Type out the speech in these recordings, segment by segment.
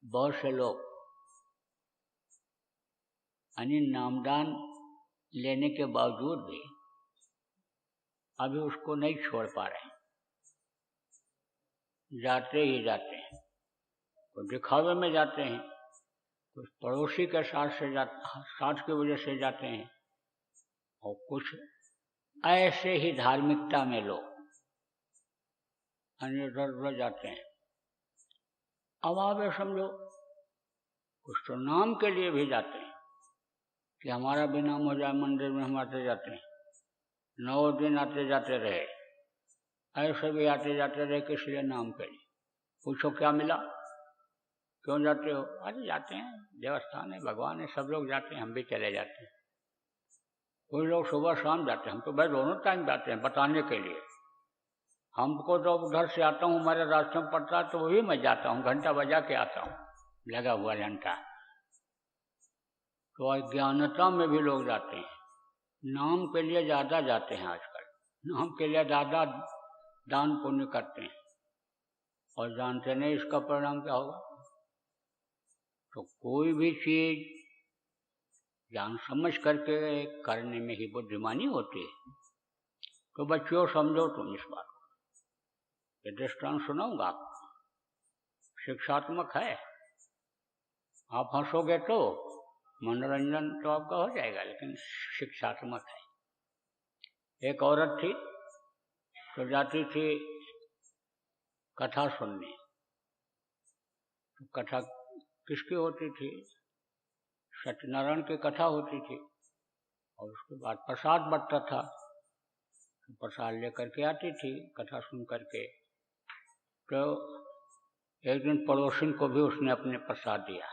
बहुत से लोग नामदान लेने के बावजूद भी अभी उसको नहीं छोड़ पा रहे हैं, जाते ही जाते हैं। कुछ दिखावे में जाते हैं, कुछ पड़ोसी के साथ की वजह से जाते हैं, और कुछ ऐसे ही धार्मिकता में लोग इधर जाते हैं। अब आप ये समझो, कुछ तो नाम के लिए भी जाते हैं कि हमारा भी नाम हो जाए, मंदिर में हम आते जाते हैं, 9 दिन आते जाते रहे, ऐसे भी आते जाते रहे, किस लिए? नाम के लिए। पूछो क्या मिला, क्यों जाते हो? अरे जाते हैं, देवस्थान है, भगवान है, सब लोग जाते हैं, हम भी चले जाते हैं। कुछ लोग सुबह शाम जाते हैं, हम तो भाई दोनों टाइम जाते हैं बताने के लिए। हमको तो उधर से आता हूँ, हमारे रास्ते में पड़ता है तो वही मैं जाता हूँ, घंटा बजा के आता हूँ, लगा हुआ घंटा। तो अज्ञानता में भी लोग जाते हैं, नाम के लिए ज्यादा जाते हैं आजकल, नाम के लिए ज्यादा दान पुण्य करते हैं, और जानते नहीं इसका परिणाम क्या होगा। तो कोई भी चीज जान समझ करके करने में ही बुद्धिमानी होती है। तो बच्चों समझो तुम इस बात को, ये दृष्टांत सुनाऊंगा आपको, शिक्षात्मक है। आप हंसोगे तो मनोरंजन तो आपका हो जाएगा, लेकिन शिक्षात्मक है। एक औरत थी तो जाती थी कथा सुनने। तो कथा किसकी होती थी? सत्यनारायण की कथा होती थी, और उसके बाद प्रसाद बंटता था, तो प्रसाद लेकर के आती थी कथा सुन करके। तो एक दिन पड़ोसिन को भी उसने अपने प्रसाद दिया।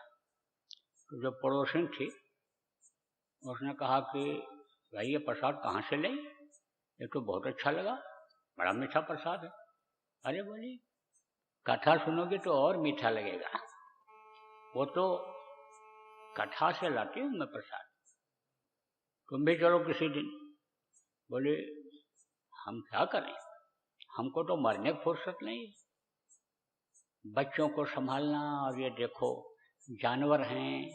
तो जो पड़ोसिन थी उसने कहा कि भाई ये प्रसाद कहाँ से लाई? ये तो बहुत अच्छा लगा, बड़ा मीठा प्रसाद है। अरे बोली, कथा सुनोगे तो और मीठा लगेगा, वो तो कथा से लाती हूँ मैं प्रसाद, तुम भी चलो किसी दिन। बोले हम क्या करें, हमको तो मरने की फुर्सत नहीं, बच्चों को संभालना, और ये देखो जानवर हैं,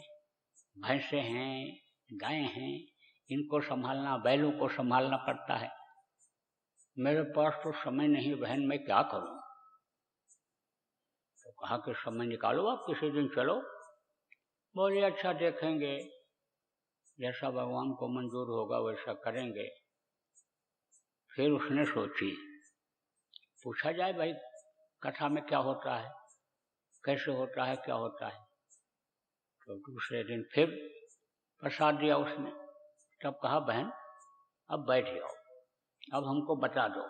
भैंसे हैं, गाय हैं, इनको संभालना, बैलों को संभालना पड़ता है, मेरे पास तो समय नहीं बहन, मैं क्या करूं? तो कहा कि समय निकालो, आप किसी दिन चलो। बोले अच्छा देखेंगे, जैसा भगवान को मंजूर होगा वैसा करेंगे। फिर उसने सोची, पूछा जाए भाई कथा में क्या होता है, कैसे होता है, क्या होता है। तो दूसरे दिन फिर प्रसाद दिया उसने। तब कहा बहन अब बैठ जाओ, अब हमको बता दो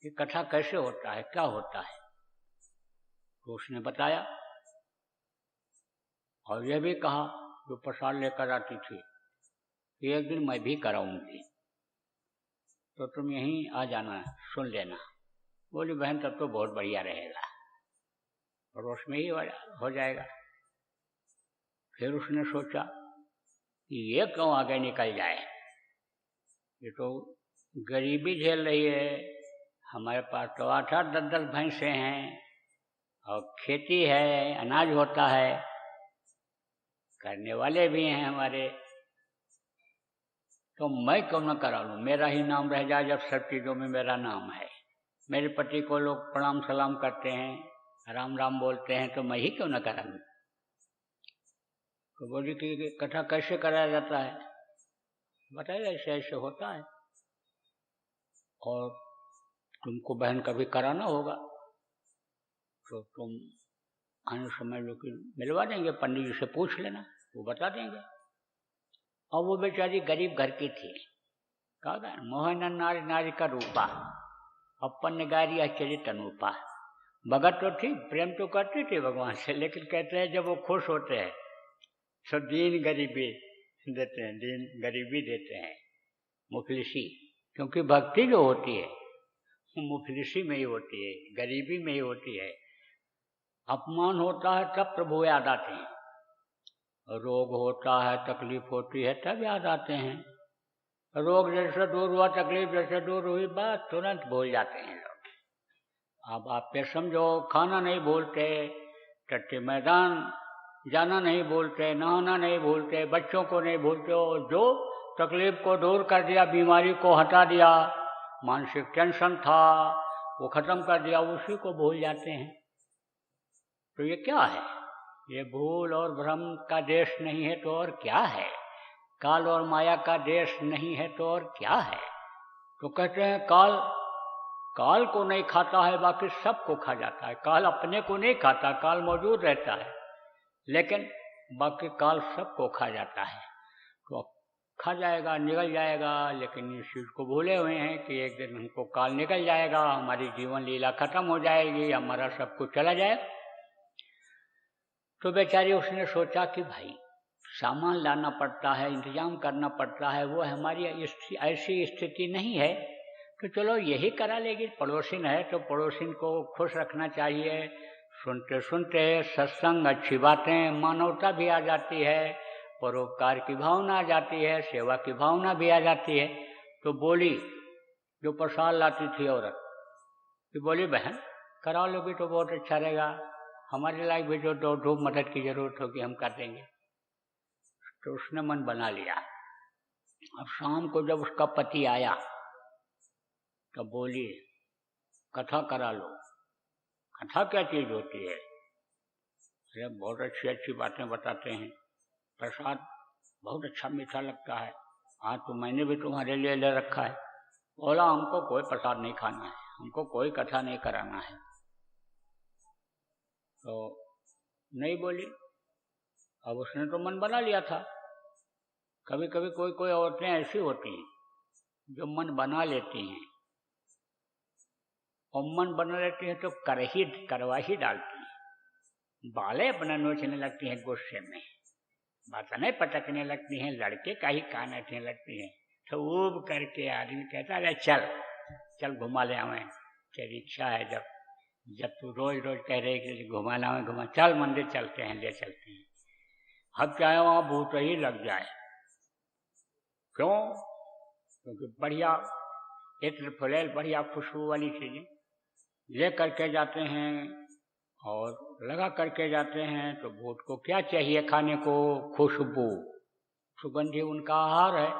कि कथा कैसे होता है, क्या होता है। तो उसने बताया, और यह भी कहा जो प्रसाद लेकर आती थी कि एक दिन मैं भी कराऊंगी, तो तुम यहीं आ जाना, सुन लेना। बोली बहन तब तो बहुत बढ़िया रहेगा, पड़ोस में ही हो जाएगा। फिर उसने सोचा कि ये क्यों आगे निकल जाए, ये तो गरीबी झेल रही है, हमारे पास तो 8-8 10-10 भैंसे हैं, और खेती है, अनाज होता है, करने वाले भी हैं हमारे, तो मैं क्यों न करा लूं, मेरा ही नाम रह जाए, जब सब चीजों में मेरा नाम है। मेरे पति को लोग प्रणाम सलाम करते हैं, राम राम बोलते हैं, तो मैं ही क्यों न करा लूं। तो बोली कि कथा कैसे कराया जाता है? बताइए ऐसे ऐसे होता है, और तुमको बहन कभी कराना होगा तो तुम आने समय लोग मिलवा देंगे, पंडित जी से पूछ लेना, वो बता देंगे। और वो बेचारी गरीब घर की थी, कहा मोहन नारी नारी का रूपा, अपन निगारी अचरित अनूपा। भगत तो थी, प्रेम तो करती थी भगवान से, लेकिन कहते हैं जब वो खुश होते हैं तो दीन गरीबी देते हैं, दीन गरीबी देते हैं, मुफलिसी। क्योंकि भक्ति जो होती है मुफलिसी में ही होती है, गरीबी में ही होती है। अपमान होता है तब प्रभु याद आते हैं, रोग होता है, तकलीफ होती है तब याद आते हैं। रोग जैसे दूर हुआ, तकलीफ जैसे दूर हुई, बात तुरंत भूल जाते हैं लोग। अब आप ये समझो, खाना नहीं भूलते, टट्टी मैदान जाना नहीं भूलते, नहाना नहीं भूलते, बच्चों को नहीं भूलते, और जो तकलीफ को दूर कर दिया, बीमारी को हटा दिया, मानसिक टेंशन था वो खत्म कर दिया, उसी को भूल जाते हैं। तो ये क्या है? ये भूल और भ्रम का देश नहीं है तो और क्या है? काल और माया का देश नहीं है तो और क्या है? तो कहते हैं काल को नहीं खाता है, बाकी सबको खा जाता है। काल अपने को नहीं खाता, काल मौजूद रहता है, लेकिन बाकी काल सबको खा जाता है। तो खा जाएगा, निकल जाएगा, लेकिन इस चीज को भूले हुए हैं कि एक दिन हमको काल निकल जाएगा, हमारी जीवन लीला खत्म हो जाएगी, हमारा सब कुछ चला जाएगा। तो बेचारी उसने सोचा कि भाई सामान लाना पड़ता है, इंतजाम करना पड़ता है, वो हमारी ऐसी स्थिति नहीं है, तो चलो यही करा लेगी। पड़ोसिन है तो पड़ोसिन को खुश रखना चाहिए। सुनते सुनते सत्संग, अच्छी बातें, मानवता भी आ जाती है, परोपकार की भावना आ जाती है, सेवा की भावना भी आ जाती है। तो बोली, जो प्रसाद लाती थी औरत, कि बोली बहन करा लोगी तो बहुत अच्छा रहेगा, हमारे लायक भी जो दो धूप मदद की जरूरत होगी हम कर देंगे। तो उसने मन बना लिया। अब शाम को जब उसका पति आया तो बोली कथा करा लो। कथा क्या चीज होती है? अरे बहुत अच्छी अच्छी बातें बताते हैं, प्रसाद बहुत अच्छा मीठा लगता है, आज तो मैंने भी तुम्हारे लिए ले रखा है। बोला हमको कोई प्रसाद नहीं खाना है, हमको कोई कथा नहीं कराना है। तो नहीं बोली। अब उसने तो मन बना लिया था। कभी कभी कोई औरतें ऐसी होती हैं जो मन बना लेती हैं, और मन बना लेती हैं तो करवा ही डालती हैं। बालें अपना नोचने लगती हैं गुस्से में, बातें पटकने लगती हैं, लड़के का ही कान ऐठने लगती हैं। तो ऊब करके आदमी कहता है चल चल घुमा ले आवे, तेरी इच्छा है, जब तू रोज रोज कह रहे कि घुमा लावे घुमा, चल मंदिर चलते हैं, ले चलते हैं। अब चाहे वहां भूत ही लग जाए। क्यों? क्योंकि बढ़िया इत्र फुलेल, बढ़िया खुशबू वाली चीजें ले करके जाते हैं और लगा करके जाते हैं। तो भूत को क्या चाहिए खाने को? खुशबू, सुगंधी उनका आहार है।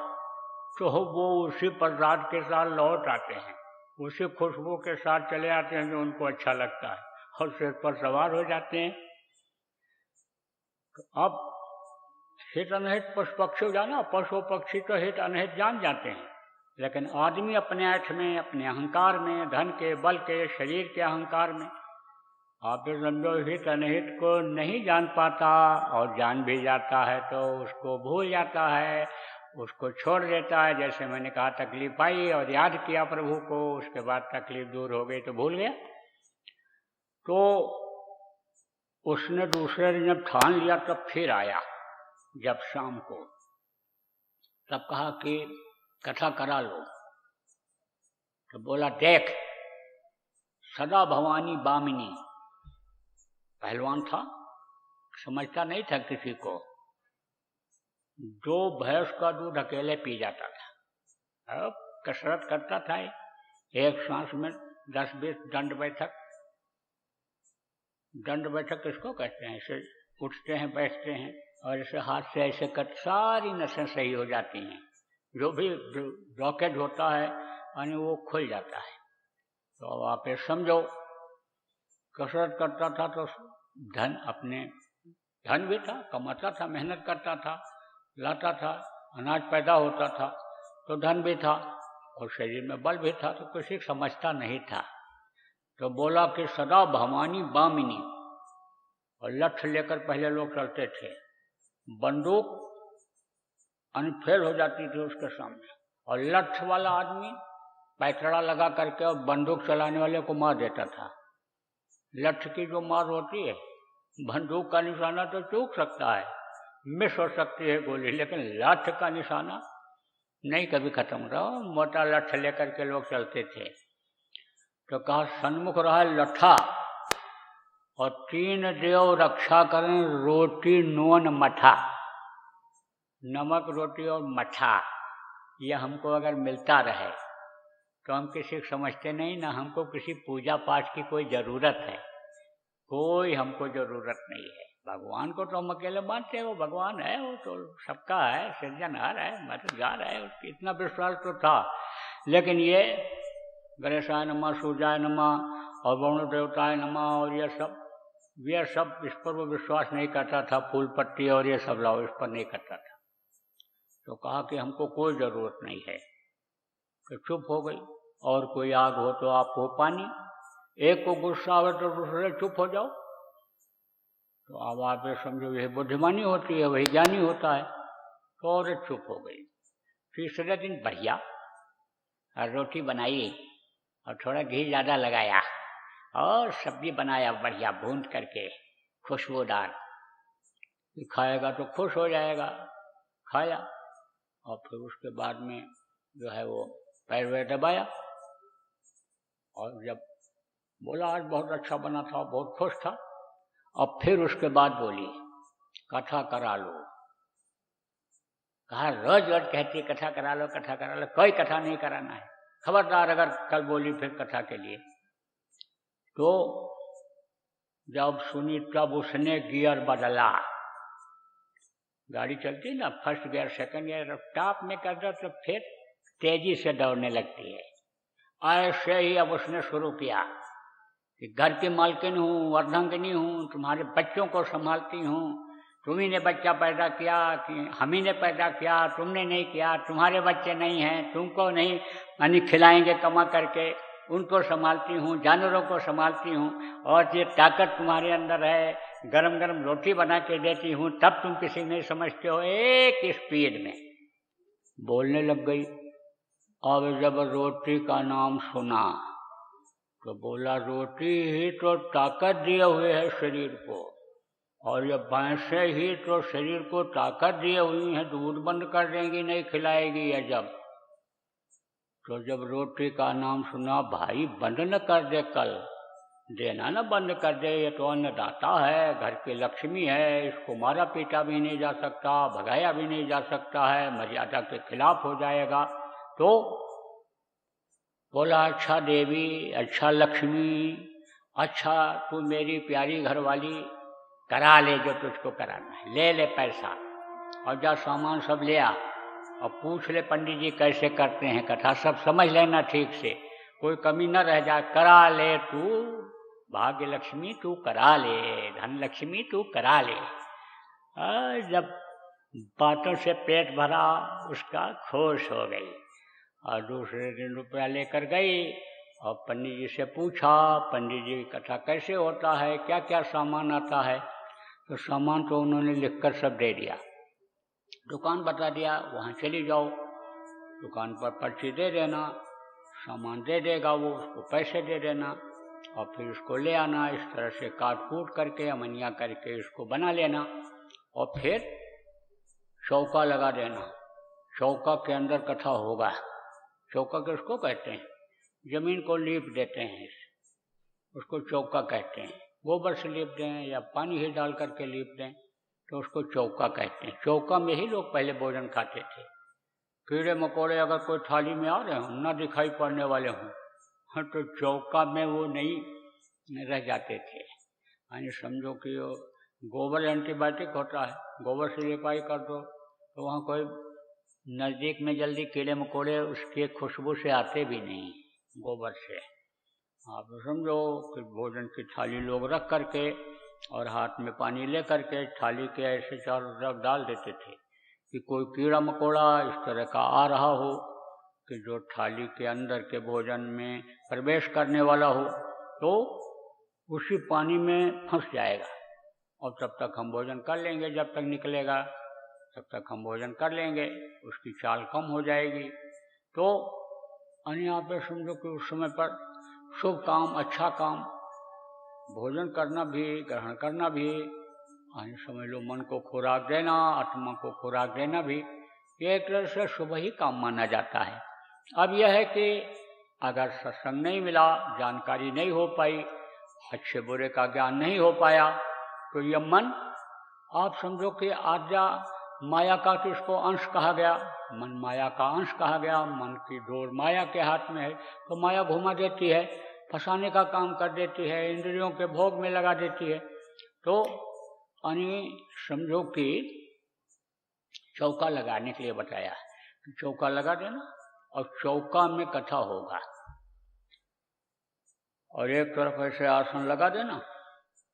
तो वो उसी प्रसाद के साथ लौट आते हैं, उसी खुशबू के साथ चले आते हैं जो उनको अच्छा लगता है, और सिर पर सवार हो जाते हैं। तो अब हित अनहित पशु पक्षी जाना, पशु पक्षी तो हित अनहित जान जाते हैं, लेकिन आदमी अपने ऐठ में, अपने अहंकार में, धन के बल के, शरीर के अहंकार में, आप समझो हित अनहित को नहीं जान पाता, और जान भी जाता है तो उसको भूल जाता है, उसको छोड़ देता है। जैसे मैंने कहा, तकलीफ आई और याद किया प्रभु को, उसके बाद तकलीफ दूर हो गई तो भूल गया। तो उसने दूसरे दिन जब ठान लिया तब फिर आया, जब शाम को, तब कहा कि कथा करा लो। तो बोला देख, सदा भवानी बामिनी, पहलवान था, समझता नहीं था किसी को, जो भैंस का दूध अकेले पी जाता था। अब कसरत करता था, एक सांस में 10-20 दंड बैठक। दंड बैठक किसको कहते हैं? ऐसे उठते हैं, बैठते हैं, और ऐसे हाथ से ऐसे कर सारी नसें सही हो जाती हैं, जो भी ब्लॉकेज होता है यानी वो खुल जाता है। तो अब आप ये समझो, कसरत करता था तो धन भी था, कमाता था, मेहनत करता था, लाता था, अनाज पैदा होता था, तो धन भी था, और शरीर में बल भी था, तो किसी समझता नहीं था। तो बोला कि सदा भवानी बामिनी, और लठ लेकर पहले लोग चलते थे, बंदूक अनफेल हो जाती थी उसके सामने, और लठ वाला आदमी पैतरा लगा करके और बंदूक चलाने वाले को मार देता था। लठ की जो मार होती है, बंदूक का निशाना तो चूक सकता है, मिस हो सकती है गोली, लेकिन लाठ का निशाना नहीं कभी खत्म हो रहा। मोटा लठ लेकर के लोग चलते थे। तो कहा सन्मुख रहा लठा, और 3 देव रक्षा करें, रोटी नून मठा। नमक, रोटी और मठा, यह हमको अगर मिलता रहे तो हम किसी को समझते नहीं, ना हमको किसी पूजा पाठ की कोई जरूरत है। कोई हमको जरूरत नहीं है। भगवान को तो हम अकेले मानते हैं, वो भगवान है, वो तो सबका है, सृजनहार है, मददगार है, उसकी इतना विश्वास तो था। लेकिन ये गणेशाय नमः, सूर्याय नमः और वरुण देवताय नमः और ये सब इस पर वो विश्वास नहीं करता था। फूल पत्ती और ये सब लाओ, इस पर नहीं करता था। तो कहा कि हमको कोई जरूरत नहीं है। तो चुप हो गई। और कोई आग हो तो आप हो पानी, एक को गुस्सा आवे तो दूसरे चुप हो जाओ। तो अब आप ये समझो यही बुद्धिमानी होती है, वही ज्ञानी होता है। तो और चुप हो गई। तीसरे दिन बढ़िया और रोटी बनाई और थोड़ा घी ज़्यादा लगाया और सब्जी बनाया बढ़िया भून करके खुशबूदार। खाएगा तो खुश हो जाएगा। खाया और फिर उसके बाद में जो है वो पैर वैर दबाया और जब बोला आज बहुत अच्छा बना था, बहुत खुश था। अब फिर उसके बाद बोली कथा करा लो। कहा रोज रोज कहती कथा करा लो, कथा करा लो, कोई कथा नहीं कराना है, खबरदार अगर कल बोली फिर कथा के लिए। तो जब सुनी तब उसने गियर बदला। गाड़ी चलती ना, first gear second gear top में कर दो तो फिर तेजी से दौड़ने लगती है। ऐसे ही अब उसने शुरू किया कि घर की मालकिन हूँ, अर्धांगिनी हूँ, तुम्हारे बच्चों को संभालती हूँ, तुम्ही ने बच्चा पैदा किया कि हम ही ने पैदा किया, तुमने नहीं किया, तुम्हारे बच्चे नहीं हैं, तुमको नहीं यानी खिलाएंगे कमा करके, उनको संभालती हूँ, जानवरों को संभालती हूँ, और ये ताकत तुम्हारे अंदर है, गरम गरम रोटी बना के देती हूँ, तब तुम किसी नहीं समझते हो। एक स्पीड में बोलने लग गई। अब जब रोटी का नाम सुना तो बोला रोटी ही तो ताकत दिए हुए है शरीर को, और ये भैंसें ही तो शरीर को ताकत दिए हुई हैं, दूध बंद कर देंगी, नहीं खिलाएगी। या जब रोटी का नाम सुना, भाई बंद न कर दे, कल देना न बंद कर दे, ये तो अन्नदाता है, घर की लक्ष्मी है, इसको मारा पीटा भी नहीं जा सकता, भगाया भी नहीं जा सकता है, मर्यादा के खिलाफ हो जाएगा। तो बोला अच्छा देवी, अच्छा लक्ष्मी, अच्छा तू मेरी प्यारी घरवाली, करा ले जो तुझको कराना है, ले ले पैसा और जा सामान सब ले आ और पूछ ले पंडित जी कैसे करते हैं कथा, सब समझ लेना ठीक से, कोई कमी न रह जाए, करा ले तू, भाग्य लक्ष्मी तू करा ले, धन लक्ष्मी तू करा ले। जब बातों से पेट भरा उसका, खुश हो गई और दूसरे दिन रुपया लेकर गई और पंडित जी से पूछा पंडित जी कथा कैसे होता है, क्या क्या सामान आता है। तो सामान तो उन्होंने लिखकर सब दे दिया, दुकान बता दिया, वहाँ चली जाओ, दुकान पर पर्ची दे देना, सामान दे देगा वो, उसको पैसे दे देना और फिर उसको ले आना, इस तरह से काट कूट करके अमनिया करके इसको बना लेना और फिर चौका लगा देना। चौका के अंदर कथा होगा। चौका किसको कहते हैं? जमीन को लीप देते हैं, उसको चौका कहते हैं। गोबर से लीप दें या पानी ही डाल करके लीप दें तो उसको चौका कहते हैं। चौका में ही लोग पहले भोजन खाते थे। कीड़े मकोड़े अगर कोई थाली में आ रहे हों, ना दिखाई पड़ने वाले हों, तो चौका में वो नहीं रह जाते थे। यानी समझो कि गोबर एंटीबायोटिक होता है, गोबर से लिपाई कर दो तो वहाँ कोई नज़दीक में जल्दी कीड़े मकोड़े उसके खुशबू से आते भी नहीं गोबर से। आप समझो कि भोजन की थाली लोग रख करके और हाथ में पानी ले करके थाली के ऐसे चारों तरफ डाल देते थे कि कोई कीड़ा मकोड़ा इस तरह का आ रहा हो कि जो थाली के अंदर के भोजन में प्रवेश करने वाला हो तो उसी पानी में फंस जाएगा और तब तक हम भोजन कर लेंगे, जब तक निकलेगा तब तक हम भोजन कर लेंगे, उसकी चाल कम हो जाएगी। तो आप समझो कि उस समय पर शुभ काम, अच्छा काम, भोजन करना भी, ग्रहण करना भी, समझ लो मन को खुराक देना, आत्मा को खुराक देना भी एक तरह से शुभ ही काम माना जाता है। अब यह है कि अगर सत्संग नहीं मिला, जानकारी नहीं हो पाई, अच्छे बुरे का ज्ञान नहीं हो पाया तो यह मन, आप समझो कि आज्ञा माया का किसको अंश कहा गया, मन माया का अंश कहा गया, मन की डोर माया के हाथ में है तो माया घुमा देती है। फंसाने का काम कर देती है, इंद्रियों के भोग में लगा देती है। तो समझो कि चौका लगाने के लिए बताया, चौका लगा देना और चौका में कथा होगा, और एक तरफ ऐसे आसन लगा देना,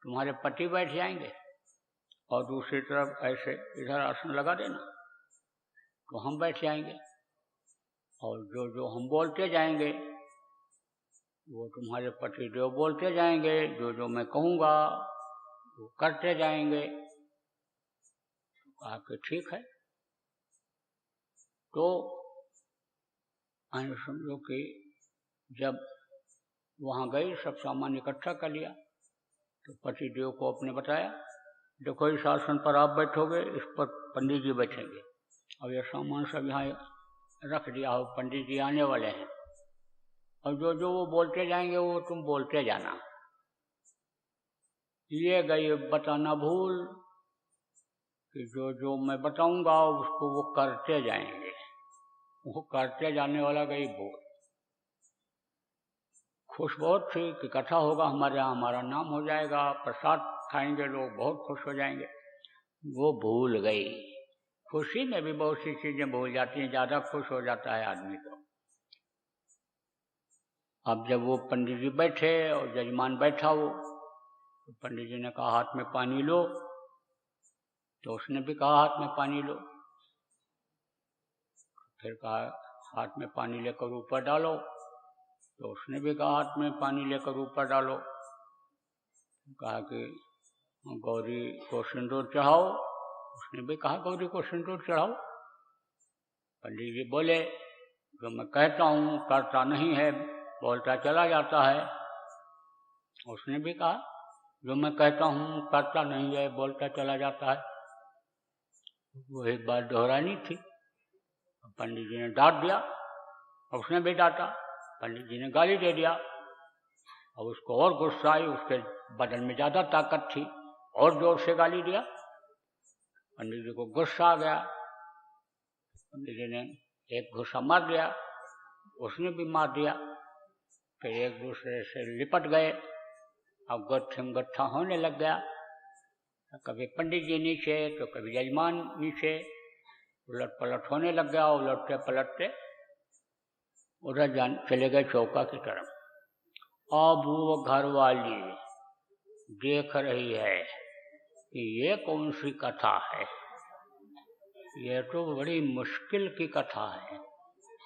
तुम्हारे पति बैठ जाएंगे, और दूसरी तरफ ऐसे इधर आसन लगा देना तो हम बैठ जाएंगे, और जो जो हम बोलते जाएंगे वो तुम्हारे पति देव बोलते जाएंगे, जो जो मैं कहूँगा वो करते जाएंगे। कहा कि ठीक है। तो समझो कि जब वहाँ गई, सब सामान इकट्ठा कर लिया, तो पति देव को अपने बताया, देखो इस आसन पर आप बैठोगे, इस पर पंडित जी बैठेंगे, और ये सामान सब यहाँ रख दिया हो, पंडित जी आने वाले हैं, और जो जो वो बोलते जाएंगे वो तुम बोलते जाना। ये गई बताना भूल कि जो जो मैं बताऊंगा उसको वो करते जाएंगे, वो करते जाने वाला गई भूल। खुश बहुत थी कि कथा होगा हमारे यहाँ, हमारा नाम हो जाएगा, प्रसाद खाएंगे लोग, बहुत खुश हो जाएंगे। वो भूल गई। खुशी में भी बहुत सी चीजें भूल जाती हैं, ज्यादा खुश हो जाता है आदमी तो। अब जब वो पंडित जी बैठे और जजमान बैठा वो, तो पंडित जी ने कहा हाथ में पानी लो, तो उसने भी कहा हाथ में पानी लो। फिर कहा हाथ में पानी लेकर ऊपर डालो, तो उसने भी कहा हाथ में पानी लेकर ऊपर डालो। कहा कि गौरी को सिंदूर चढ़ाओ, उसने भी कहा गौरी को सिंदूर चढ़ाओ। पंडित जी बोले जो मैं कहता हूँ करता नहीं है, बोलता चला जाता है। उसने भी कहा जो मैं कहता हूँ करता नहीं है, बोलता चला जाता है। वही बात दोहरानी थी। पंडित जी ने डांट दिया, और उसने भी डांटा, पंडित जी ने गाली दे दिया। अब उसको और गुस्सा आई, उसके बदन में ज्यादा ताकत थी, और जोर से गाली दिया। पंडित जी को गुस्सा आ गया, पंडित जी ने एक घुसा मार दिया, उसने भी मार दिया। फिर एक दूसरे से लिपट गए। अब गट्ठम गट्ठा होने लग गया, कभी पंडित जी नीचे तो कभी यजमान नीचे, उलट पलट होने लग गया। उलटते पलटते उधर चले गए चौका की तरफ। अब वो घर वाली देख रही है कि ये कौन सी कथा है, ये तो बड़ी मुश्किल की कथा है,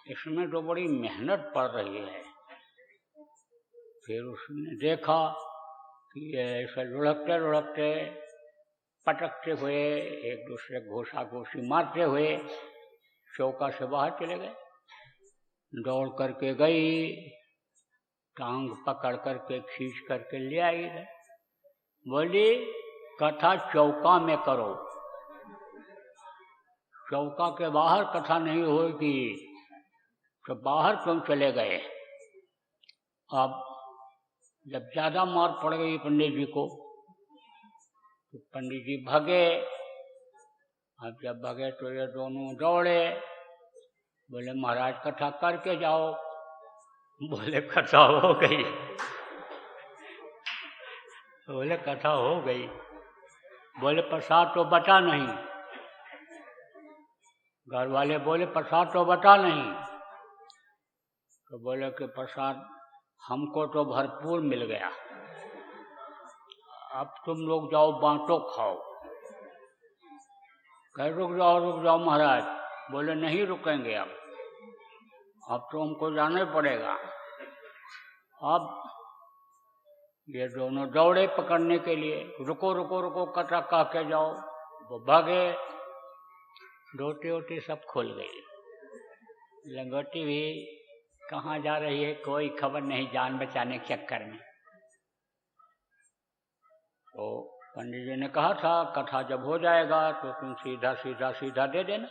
इसमें तो बड़ी मेहनत पड़ रही है। फिर उसने देखा कि ऐसे लुढ़कते लुढ़कते पटकते हुए एक दूसरे घोषा घोषी मारते हुए चौका से बाहर चले गए। दौड़ करके गई, टांग पकड़ करके खींच करके ले आई है। बोली कथा चौका में करो, चौका के बाहर कथा नहीं होगी। तो बाहर क्यों चले गए? अब जब ज्यादा मार पड़ गई पंडित जी को, तो पंडित जी भागे। अब जब भागे तो ये दोनों दौड़े, बोले महाराज कथा करके जाओ। बोले कथा हो गई। बोले कथा हो गई। बोले प्रसाद तो बचा नहीं। घर वाले बोले प्रसाद तो बचा नहीं। तो बोले कि प्रसाद हमको तो भरपूर मिल गया, अब तुम लोग जाओ बांटो खाओ। कहे रुक जाओ महाराज। बोले नहीं रुकेंगे, अब तो हमको जाना ही पड़ेगा। अब ये दोनों दौड़े पकड़ने के लिए, रुको रुको रुको कथा कह के जाओ। वो भागे, रोटी वोटी सब खुल गई। लंगोटी भी कहाँ जा रही है कोई खबर नहीं, जान बचाने के चक्कर में। तो पंडित जी ने कहा था कथा जब हो जाएगा तो तुम सीधा सीधा सीधा दे देना।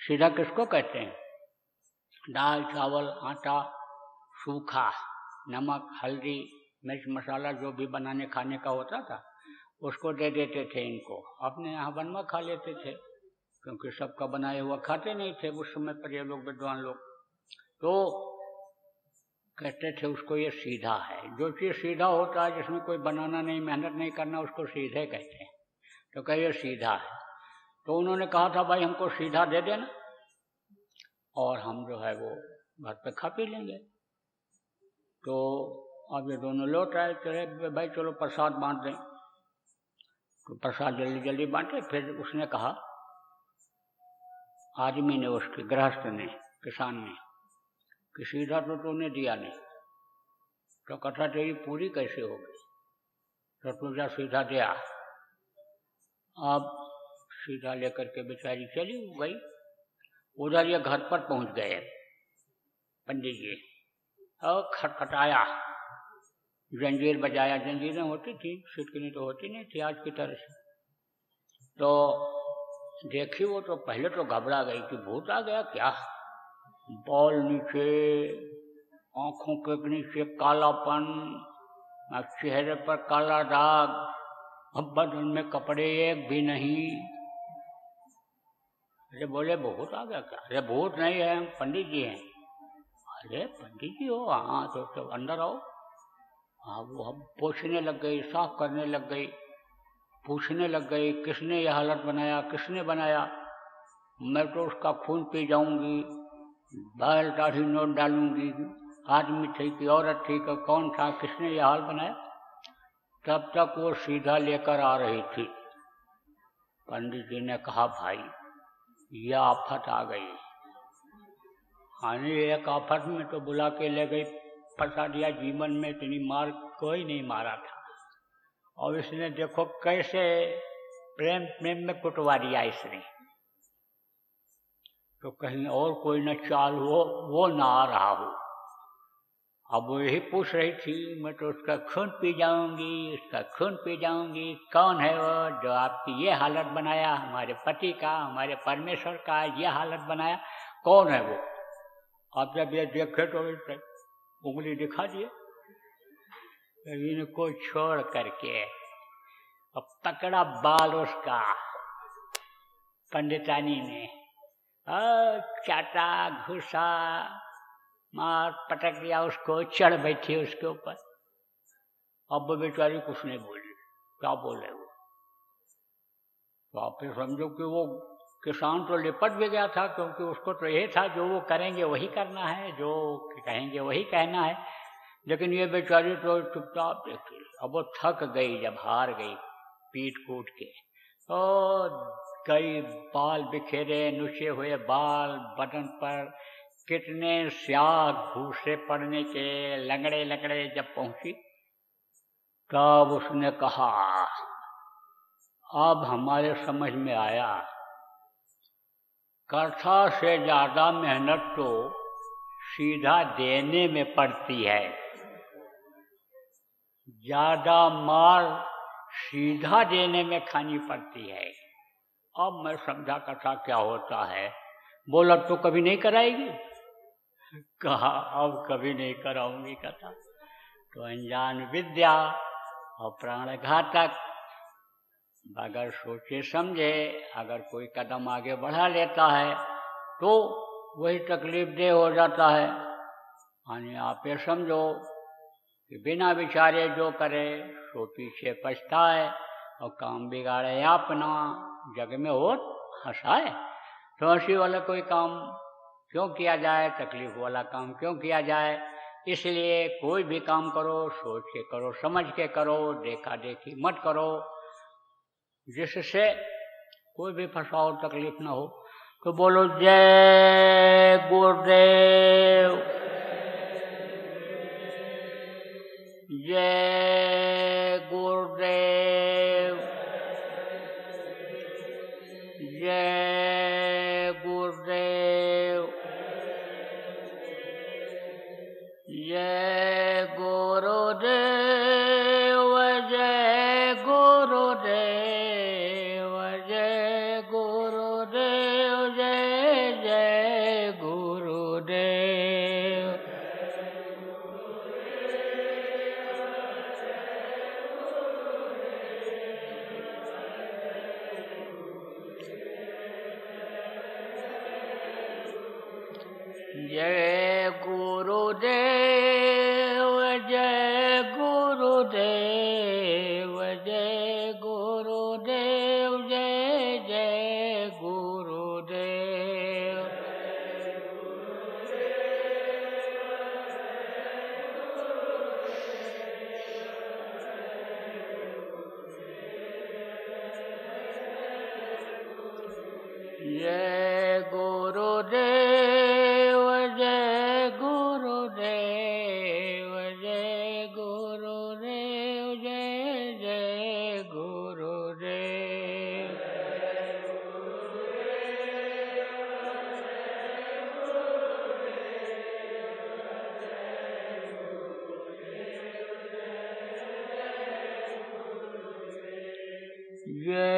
सीधा किसको कहते हैं? दाल चावल आटा सूखा, नमक हल्दी मिर्च मसाला जो भी बनाने खाने का होता था उसको दे देते थे इनको। अपने यहाँ बनवा खा लेते थे, क्योंकि सबका बनाया हुआ खाते नहीं थे उस समय पर ये लोग, विद्वान लोग। तो कहते थे उसको ये सीधा है। जो चीज़ सीधा होता है, जिसमें कोई बनाना नहीं, मेहनत नहीं करना, उसको सीधे कहते हैं। तो कहिए सीधा है। तो उन्होंने कहा था भाई हमको सीधा दे देना और हम जो है वो घर पे खा पी लेंगे। तो अब ये दोनों लौट आए, चले भाई चलो प्रसाद बांट दें। तो प्रसाद जल्दी जल्दी बांटे। फिर उसने कहा, आदमी ने, उसके गृहस्थ ने, किसान ने, कि सीधा तो तूने दिया नहीं, तो कथा तेरी पूरी कैसे होगी? तो तू जा सीधा दिया। अब सीधा लेकर के बेचारी चली गई। उधर ये घर पर पहुंच गए पंडित जी, और खटखटाया, जंजीर बजाया। जंजीरें होती थी, सिटकनी तो होती नहीं थी आज की तरह से। तो देखी वो तो पहले तो घबरा गई कि भूत आ गया क्या। बाल नीचे, आंखों के नीचे कालापन, चेहरे पर काला दाग, अब बदन में कपड़े एक भी नहीं। अरे बोले भूत आ गया क्या? अरे भूत नहीं है, हम पंडित जी हैं। अरे पंडित जी हो? हाँ। तो अंदर आओ। हाँ। वो अब पूछने लग गई, साफ करने लग गई, पूछने लग गई किसने यह हालत बनाया, किसने बनाया? मैं तो उसका खून पी जाऊंगी, बाल दाढ़ी नोट डालूंगी, आदमी थी कि औरत थी कि कौन था, किसने यह हाल बनाया? तब तक वो सीधा लेकर आ रही थी। पंडित जी ने कहा भाई यह आफत आ गई। हानि एक आफत में तो बुला के ले गई, फंसा दिया। जीवन में इतनी मार कोई नहीं मारा था, और इसने देखो कैसे प्रेम प्रेम में कुटवा दिया इसने। तो कहीं और कोई न चाल हो, वो ना आ रहा हो। अब वो यही पूछ रही थी, मैं तो उसका खून पी जाऊंगी, उसका खून पी जाऊंगी। कौन है वो जो आपकी ये हालत बनाया, हमारे पति का, हमारे परमेश्वर का ये हालत बनाया? कौन है वो? अब जब ये देखे तो उंगली दिखा दिए, इनको छोड़ करके। अब पकड़ा बाल उसका पंडितानी ने, चाटा, घुसा, मार पटक दिया उसको, चढ़ बैठी उसके ऊपर। अब वो बेचारी कुछ नहीं बोली। क्या बोले वो? तो आप फिर समझो कि वो किसान तो लिपट भी गया था, क्योंकि उसको तो यही था जो वो करेंगे वही करना है, जो कहेंगे वही कहना है। लेकिन ये बेचारी तो चुपचाप देखी। अब वो थक गई, जब हार गई पीट कूट के, तो कई बाल बिखेरे, नुचे हुए बाल बदन पर, कितने स्याह घूसे पड़ने के, लंगड़े लंगड़े जब पहुंची, तब उसने कहा अब हमारे समझ में आया, कथा से ज्यादा मेहनत तो सीधा देने में पड़ती है। ज्यादा मार सीधा देने में खानी पड़ती है। अब मैं समझा कथा क्या होता है। बोला तो कभी नहीं कराएगी? कहा अब कभी नहीं कराऊंगी कथा। तो अनजान विद्या और प्राणघातक, अगर सोचे समझे अगर कोई कदम आगे बढ़ा लेता है तो वही तकलीफ दे हो जाता है। यानी आप ये समझो कि बिना विचारे जो करे सो पीछे पछताए, और काम बिगाड़े अपना, जग में हो हंसाए। तो हंसी वाला कोई काम क्यों किया जाए, तकलीफ वाला काम क्यों किया जाए? इसलिए कोई भी काम करो सोच के करो, समझ के करो, देखा देखी मत करो, जिससे कोई भी फंसाओ तकलीफ ना हो। तो बोलो जय गुरुदेव, जय गुरुदेव, जय गुरुदेव, जय गुरुदेव, जय गुरुदेव, जय गुरुदेव, जय जय गुरुदेव। जय गुरुदेव, जय गुरुदेव, जय गुरुदेव, जय गुरुदेव, जय जय गुरुदेव। जय